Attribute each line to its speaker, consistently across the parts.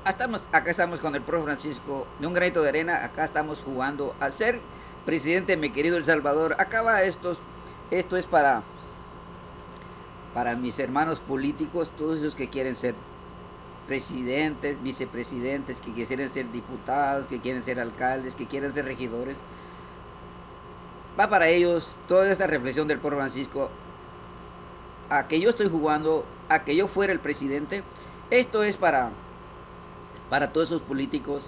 Speaker 1: acá estamos con el profe Francisco, de un granito de arena, acá estamos jugando a ser presidente, mi querido El Salvador. Acaba esto es para mis hermanos políticos, todos esos que quieren ser presidentes, vicepresidentes, que quisieran ser diputados, que quieren ser alcaldes, que quieren ser regidores. Va para ellos toda esta reflexión del profe Francisco, a que yo estoy jugando, a que yo fuera el presidente. Esto es para todos esos políticos,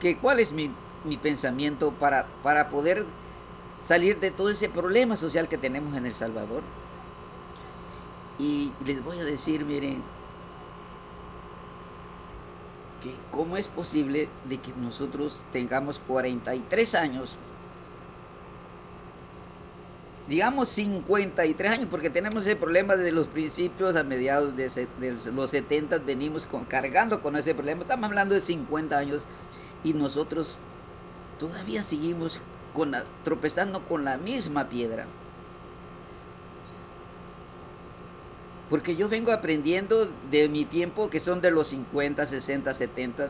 Speaker 1: que cuál es mi pensamiento para poder salir de todo ese problema social que tenemos en El Salvador. Y les voy a decir, miren, que cómo es posible de que nosotros tengamos 43 años, digamos 53 años, porque tenemos ese problema desde los principios a mediados de los 70, venimos cargando con ese problema, estamos hablando de 50 años y nosotros todavía seguimos tropezando con la misma piedra. Porque yo vengo aprendiendo de mi tiempo, que son de los 50, 60, 70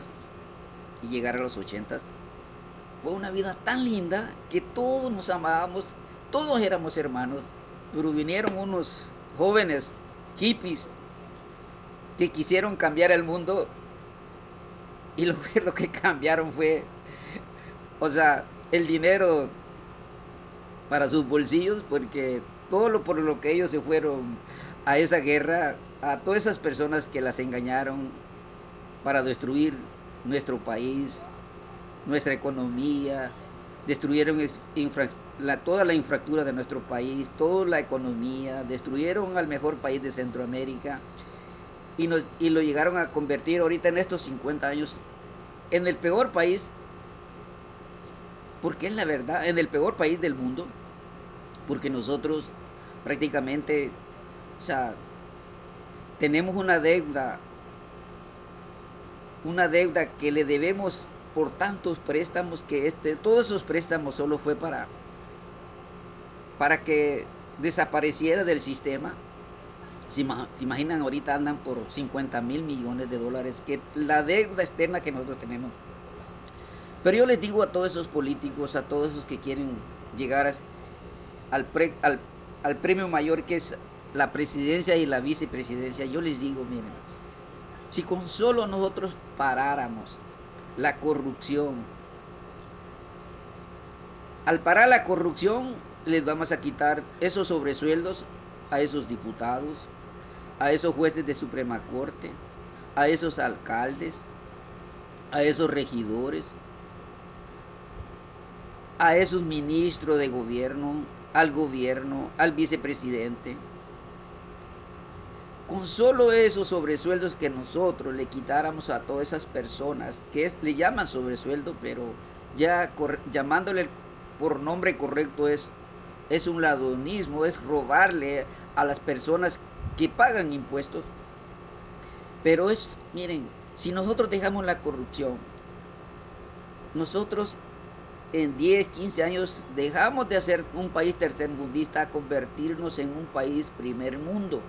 Speaker 1: y llegar a los 80. Fue una vida tan linda que todos nos amábamos, todos éramos hermanos, pero vinieron unos jóvenes hippies que quisieron cambiar el mundo y lo que cambiaron fue, o sea, el dinero para sus bolsillos, porque todo lo por lo que ellos se fueron a esa guerra, a todas esas personas que las engañaron para destruir nuestro país, nuestra economía, destruyeron toda la infraestructura de nuestro país, toda la economía, destruyeron al mejor país de Centroamérica y lo llegaron a convertir ahorita en estos 50 años en el peor país, porque es la verdad, en el peor país del mundo, porque nosotros prácticamente, o sea, tenemos una deuda que le debemos por tantos préstamos que todos esos préstamos solo fue para que desapareciera del sistema. Se imaginan, ahorita andan por 50.000 millones de dólares, que la deuda externa que nosotros tenemos. Pero yo les digo a todos esos políticos, a todos esos que quieren llegar al, pre, al, al premio mayor, que es la presidencia y la vicepresidencia, yo les digo, miren, si con solo nosotros paráramos la corrupción, al parar la corrupción, les vamos a quitar esos sobresueldos a esos diputados, a esos jueces de Suprema Corte, a esos alcaldes, a esos regidores, a esos ministros de gobierno, al vicepresidente. Con solo esos sobresueldos que nosotros le quitáramos a todas esas personas, le llaman sobresueldo, pero ya llamándole por nombre correcto es un ladronismo, es robarle a las personas que pagan impuestos. Pero miren, si nosotros dejamos la corrupción, nosotros en 10, 15 años dejamos de ser un país tercermundista a convertirnos en un país primer mundo.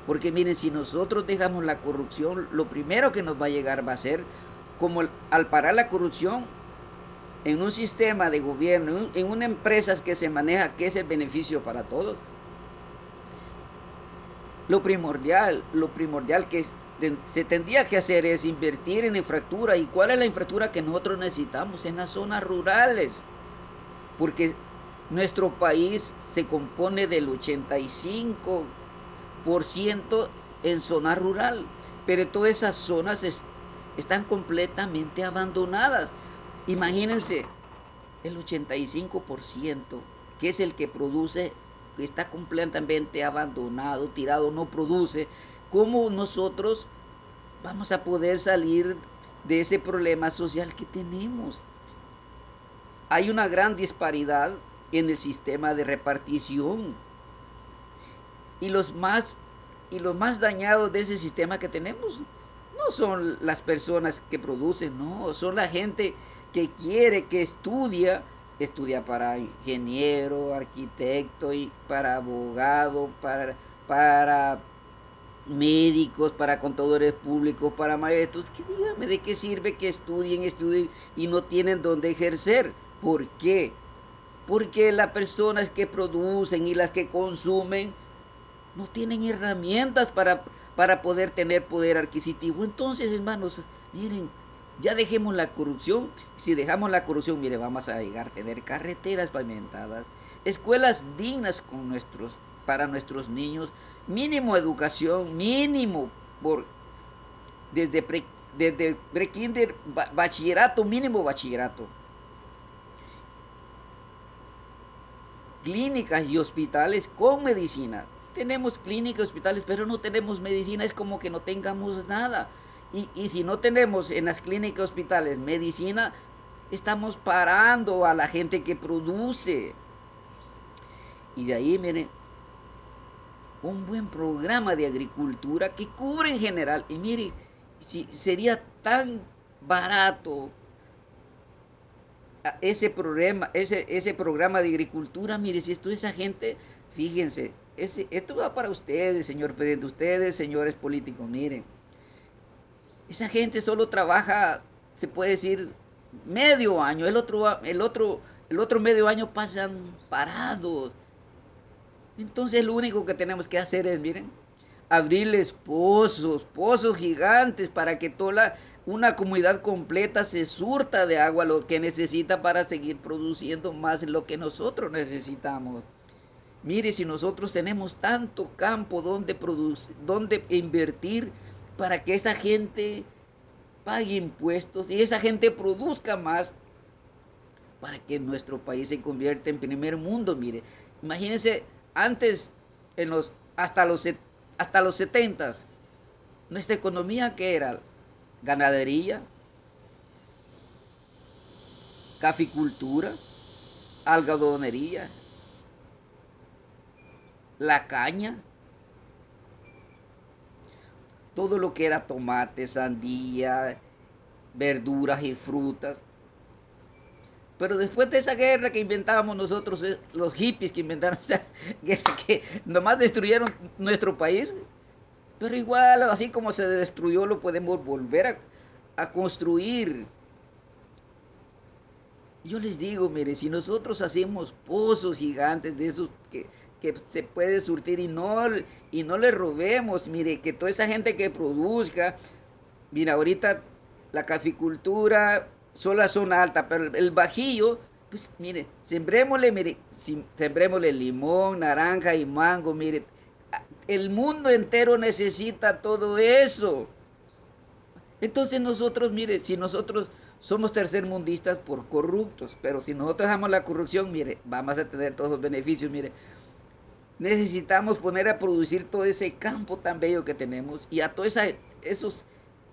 Speaker 1: Porque miren, si nosotros dejamos la corrupción, lo primero que nos va a llegar va a ser, como al parar la corrupción en un sistema de gobierno, en una empresa que se maneja, que es el beneficio para todos, lo primordial que se tendría que hacer es invertir en infraestructura. ¿Y cuál es la infraestructura que nosotros necesitamos? En las zonas rurales. Porque nuestro país se compone del 85% en zona rural, pero todas esas zonas están completamente abandonadas. Imagínense, el 85%, que es el que produce, que está completamente abandonado, tirado, no produce. ¿Cómo nosotros vamos a poder salir de ese problema social que tenemos? Hay una gran disparidad en el sistema de repartición y los más dañados de ese sistema que tenemos no son las personas que producen, no, son la gente que quiere, que estudia para ingeniero, arquitecto, y para abogado, para médicos, para contadores públicos, para maestros, que dígame de qué sirve que estudien y no tienen dónde ejercer. ¿Por qué? Porque las personas que producen y las que consumen no tienen herramientas para poder tener poder adquisitivo. Entonces, hermanos, miren, ya dejemos la corrupción. Si dejamos la corrupción, mire, vamos a llegar a tener carreteras pavimentadas, escuelas dignas para nuestros niños, mínimo educación, mínimo, por, desde desde prekinder, bachillerato, mínimo bachillerato. Clínicas y hospitales con medicina. Tenemos clínicas y hospitales, pero no tenemos medicina, es como que no tengamos nada. Y si no tenemos en las clínicas y hospitales medicina, estamos parando a la gente que produce. Y de ahí, miren, un buen programa de agricultura que cubre en general. Y mire, si sería tan barato ese programa de agricultura, mire, si esto esa gente, fíjense, esto va para ustedes, señor presidente, ustedes, señores políticos, miren, esa gente solo trabaja, se puede decir, medio año, el otro medio año pasan parados. Entonces lo único que tenemos que hacer es, miren, abrirles pozos gigantes para que una comunidad completa se surta de agua lo que necesita para seguir produciendo más lo que nosotros necesitamos. Mire, si nosotros tenemos tanto campo donde producir, donde invertir para que esa gente pague impuestos y esa gente produzca más para que nuestro país se convierta en primer mundo, mire. Imagínense, antes, hasta los 70, nuestra economía, ¿qué era? Ganadería, caficultura, algodonería, la caña, todo lo que era tomate, sandía, verduras y frutas. Pero después de esa guerra que inventábamos nosotros, los hippies que inventaron esa guerra que nomás destruyeron nuestro país, pero igual, así como se destruyó, lo podemos volver a construir. Yo les digo, mire, si nosotros hacemos pozos gigantes de esos que se puede surtir y no le robemos, mire, que toda esa gente que produzca, mira, ahorita la caficultura son la zona alta, pero el bajillo, pues mire, mire, sembrémosle limón, naranja y mango, mire, el mundo entero necesita todo eso. Entonces nosotros, mire, si nosotros somos tercermundistas por corruptos, pero si nosotros dejamos la corrupción, mire, vamos a tener todos los beneficios, mire. Necesitamos poner a producir todo ese campo tan bello que tenemos y a toda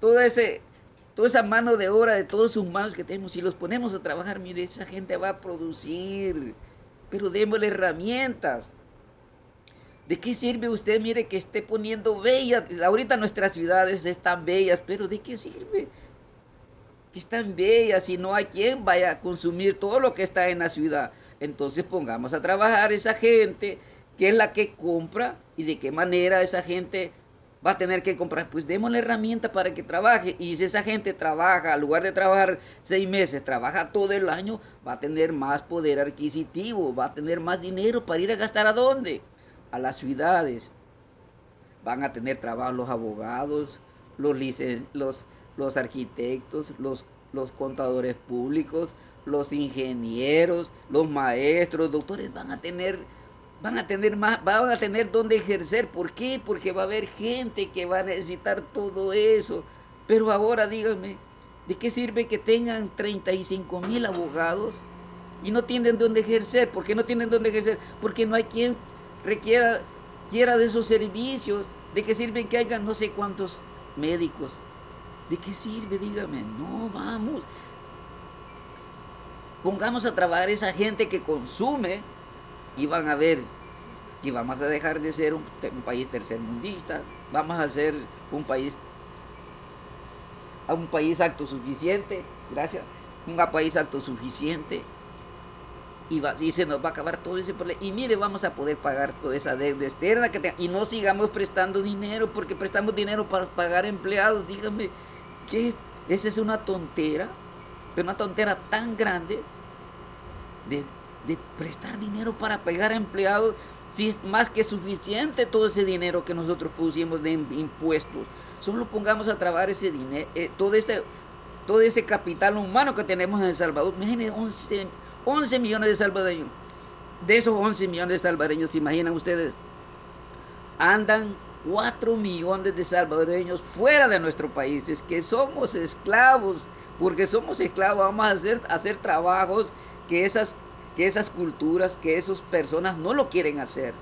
Speaker 1: toda esa mano de obra de todos sus manos que tenemos, si los ponemos a trabajar, mire, esa gente va a producir, pero démosle herramientas. ¿De qué sirve usted, mire, que esté poniendo bellas? Ahorita nuestras ciudades están bellas, pero ¿de qué sirve que están bellas si no hay quien vaya a consumir todo lo que está en la ciudad? Entonces pongamos a trabajar esa gente, que es la que compra, y de qué manera esa gente va a tener que comprar. Pues demos la herramienta para que trabaje, y si esa gente trabaja, en lugar de trabajar 6 meses, trabaja todo el año, va a tener más poder adquisitivo, va a tener más dinero para ir a gastar. ¿A dónde? A las ciudades. Van a tener trabajo los abogados, los arquitectos, los contadores públicos, los ingenieros, los maestros, doctores, van a tener donde ejercer. ¿Por qué? Porque va a haber gente que va a necesitar todo eso. Pero ahora díganme, ¿de qué sirve que tengan 35,000 abogados y no tienen donde ejercer? ¿Por qué no tienen donde ejercer? Porque no hay quien quiera de esos servicios. ¿De qué sirve que haya no sé cuántos médicos? ¿De qué sirve? Dígame. No, vamos. Pongamos a trabajar esa gente que consume y van a ver que vamos a dejar de ser un país tercermundista. Vamos a ser un país autosuficiente. Gracias. Un país autosuficiente. y se nos va a acabar todo ese problema. Y mire, vamos a poder pagar toda esa deuda externa y no sigamos prestando dinero, porque prestamos dinero para pagar empleados. Dígame, ¿qué es? Esa es una tontera, pero una tontera tan grande de, de prestar dinero para pagar empleados, si es más que suficiente todo ese dinero que nosotros pusimos de impuestos. Solo pongamos a trabajar ese dinero, todo ese capital humano que tenemos en El Salvador. Imagínense 11 millones de salvadoreños. De esos 11 millones de salvadoreños, ¿se imaginan ustedes? Andan 4 millones de salvadoreños fuera de nuestro país. Es que somos esclavos. Porque somos esclavos, vamos a hacer trabajos que esas culturas, que esas personas no lo quieren hacer.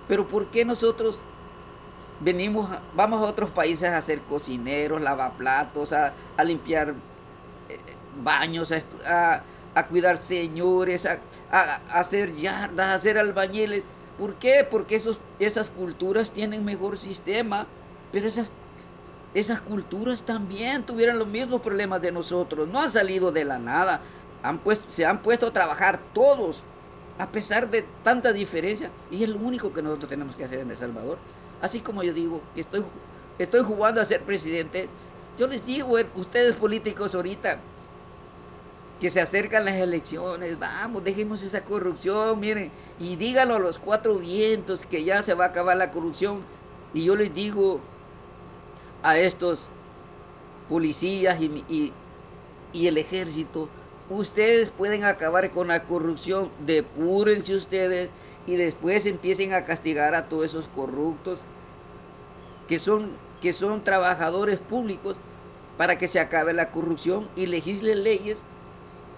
Speaker 1: Pero ¿por qué nosotros vamos a otros países a ser cocineros, lavaplatos, a limpiar baños, a cuidar señores, a hacer yardas, a hacer albañiles? ¿Por qué? Porque esas culturas tienen mejor sistema, pero esas culturas también tuvieron los mismos problemas de nosotros, no han salido de la nada, se han puesto a trabajar todos, a pesar de tanta diferencia, y es lo único que nosotros tenemos que hacer en El Salvador. Así como yo digo que estoy jugando a ser presidente, yo les digo, ustedes políticos ahorita, que se acercan las elecciones, vamos, dejemos esa corrupción, miren, y díganlo a los 4 vientos que ya se va a acabar la corrupción. Y yo les digo a estos policías y el ejército, ustedes pueden acabar con la corrupción, depúrense ustedes y después empiecen a castigar a todos esos corruptos que son trabajadores públicos, para que se acabe la corrupción y legislen leyes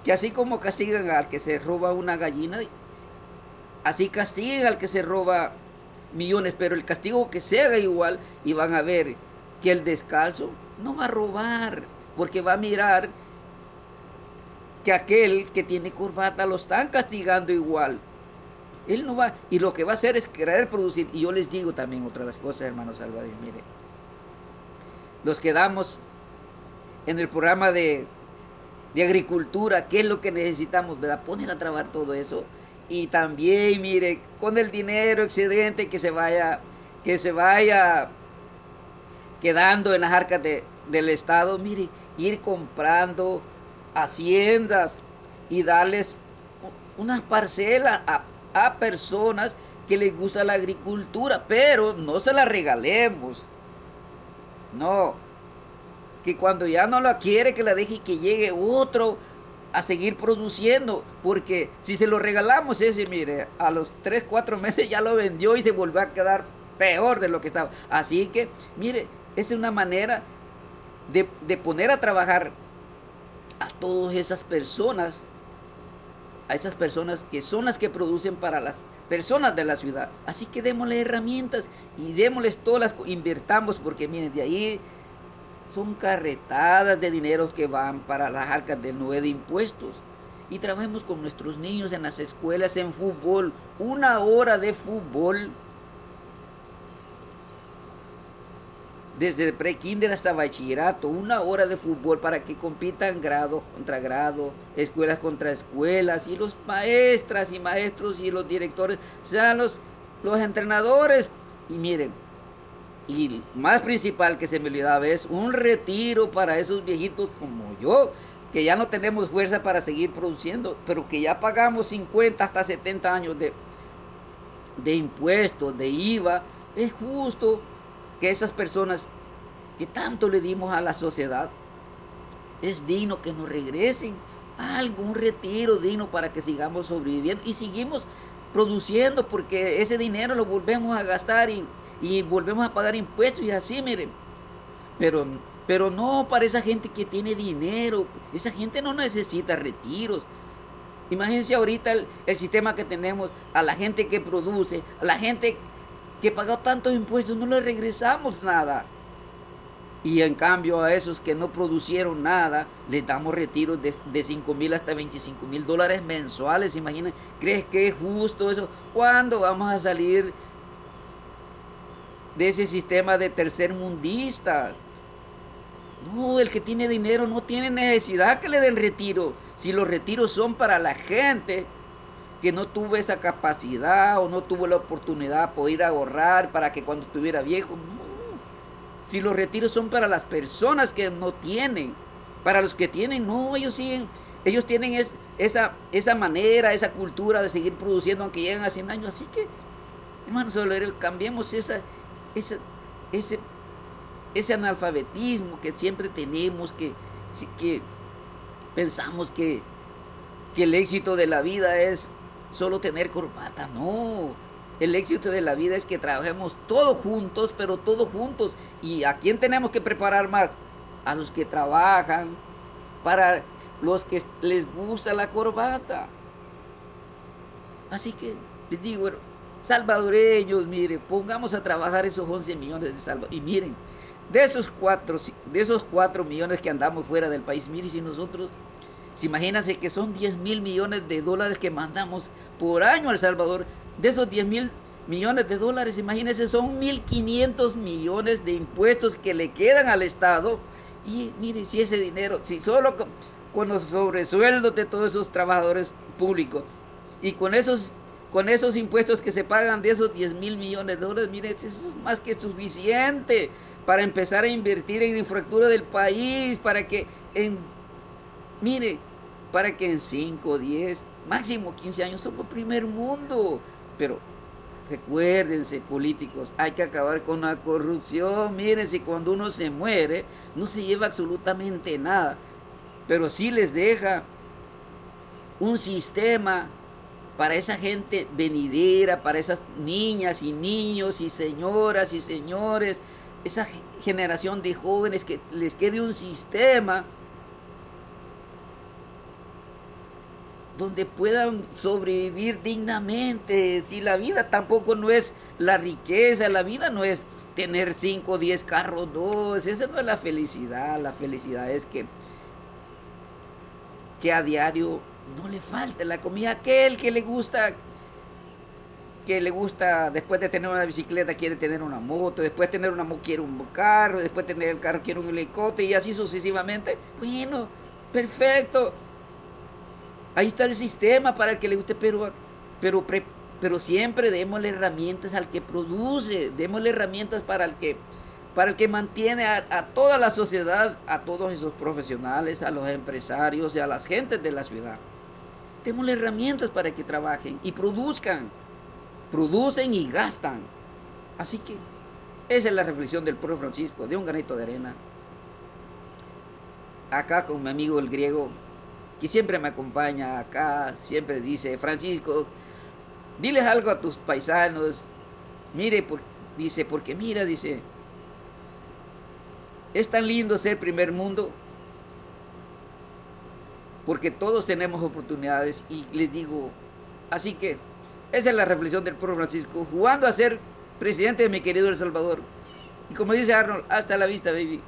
Speaker 1: que, así como castigan al que se roba una gallina, así castiguen al que se roba millones, pero el castigo que se haga igual, y van a ver que el descalzo no va a robar, porque va a mirar que aquel que tiene corbata lo están castigando igual. Él no va, y lo que va a hacer es querer producir. Y yo les digo también otra de las cosas, hermanos salvadores, mire, nos quedamos en el programa de agricultura, qué es lo que necesitamos, ¿verdad? Poner a trabajar todo eso. Y también, mire, con el dinero excedente que se vaya quedando en las arcas del Estado, mire, ir comprando haciendas y darles unas parcelas a personas que les gusta la agricultura, pero no se la regalemos. No, que cuando ya no la quiere, que la deje y que llegue otro a seguir produciendo, porque si se lo regalamos ese, mire, a los 3, 4 meses ya lo vendió y se volvió a quedar peor de lo que estaba. Así que, mire, esa es una manera de poner a trabajar a todas esas personas, a esas personas que son las que producen para las personas de la ciudad. Así que démosle herramientas y démosles todas invirtamos, porque miren, de ahí son carretadas de dinero que van para las arcas del NUE de impuestos. Y trabajemos con nuestros niños en las escuelas, en fútbol, 1 hora de fútbol, desde pre-kinder hasta bachillerato, 1 hora de fútbol para que compitan grado contra grado, escuelas contra escuelas, y los maestras y maestros y los directores sean los entrenadores. Y miren, y más principal que se me olvidaba es un retiro para esos viejitos como yo, que ya no tenemos fuerza para seguir produciendo, pero que ya pagamos 50 hasta 70 años de impuestos, de IVA. Es justo que esas personas que tanto le dimos a la sociedad, es digno que nos regresen algo, un retiro digno para que sigamos sobreviviendo y seguimos produciendo, porque ese dinero lo volvemos a gastar y volvemos a pagar impuestos y así, miren. Pero no para esa gente que tiene dinero. Esa gente no necesita retiros. Imagínense ahorita el sistema que tenemos, a la gente que produce, a la gente que pagó tantos impuestos, no le regresamos nada. Y en cambio a esos que no producieron nada, les damos retiros de 5,000 hasta 25,000 dólares mensuales. Imaginen, ¿crees que es justo eso? ¿Cuándo vamos a salir de ese sistema de tercermundista? No, el que tiene dinero no tiene necesidad que le den retiro. Si los retiros son para la gente que no tuvo esa capacidad o no tuvo la oportunidad de poder ahorrar para que cuando estuviera viejo, no. Si los retiros son para las personas que no tienen, para los que tienen, no, ellos tienen esa manera, esa cultura de seguir produciendo aunque lleguen a 100 años. Así que, hermanos, cambiemos esa, ese, ese analfabetismo que siempre tenemos, que pensamos que el éxito de la vida es solo tener corbata. No, el éxito de la vida es que trabajemos todos juntos, pero todos juntos. ¿Y a quién tenemos que preparar más? A los que trabajan, para los que les gusta la corbata. Así que les digo, salvadoreños, miren, pongamos a trabajar esos 11 millones de salvadoreños. Y miren, de esos 4 millones que andamos fuera del país, miren, si nosotros, si imagínense que son 10.000 millones de dólares que mandamos por año a El Salvador, de esos 10.000 millones de dólares, imagínense, son 1.500 millones de impuestos que le quedan al Estado. Y miren, si ese dinero, si solo con los sobresueldos de todos esos trabajadores públicos y con esos impuestos que se pagan de esos 10.000 millones de dólares, miren, eso es más que suficiente para empezar a invertir en la infraestructura del país, mire, para que en 5, 10, máximo 15 años somos primer mundo. Pero recuérdense, políticos, hay que acabar con la corrupción. Miren, si cuando uno se muere, no se lleva absolutamente nada, pero sí les deja un sistema para esa gente venidera, para esas niñas y niños y señoras y señores, esa generación de jóvenes, que les quede un sistema donde puedan sobrevivir dignamente. Si la vida tampoco no es la riqueza, la vida no es tener 5 o 10 carros, no, esa no es la felicidad. La felicidad es que a diario no le falte la comida. Aquel que le gusta, después de tener una bicicleta quiere tener una moto, después de tener una moto quiere un carro, después de tener el carro quiere un helicóptero y así sucesivamente. Bueno, perfecto. Ahí está el sistema para el que le guste, pero, pero siempre démosle herramientas al que produce, démosle herramientas para el que mantiene a toda la sociedad, a todos esos profesionales, a los empresarios y a las gentes de la ciudad. Démosle herramientas para que trabajen y producen y gastan. Así que esa es la reflexión del profe Francisco, de un granito de arena. Acá con mi amigo el griego, que siempre me acompaña acá, siempre dice: Francisco, diles algo a tus paisanos. Mire, dice, porque mira, dice, es tan lindo ser primer mundo, porque todos tenemos oportunidades. Y les digo, así que esa es la reflexión del profe Francisco, jugando a ser presidente de mi querido El Salvador. Y como dice Arnold, hasta la vista, baby.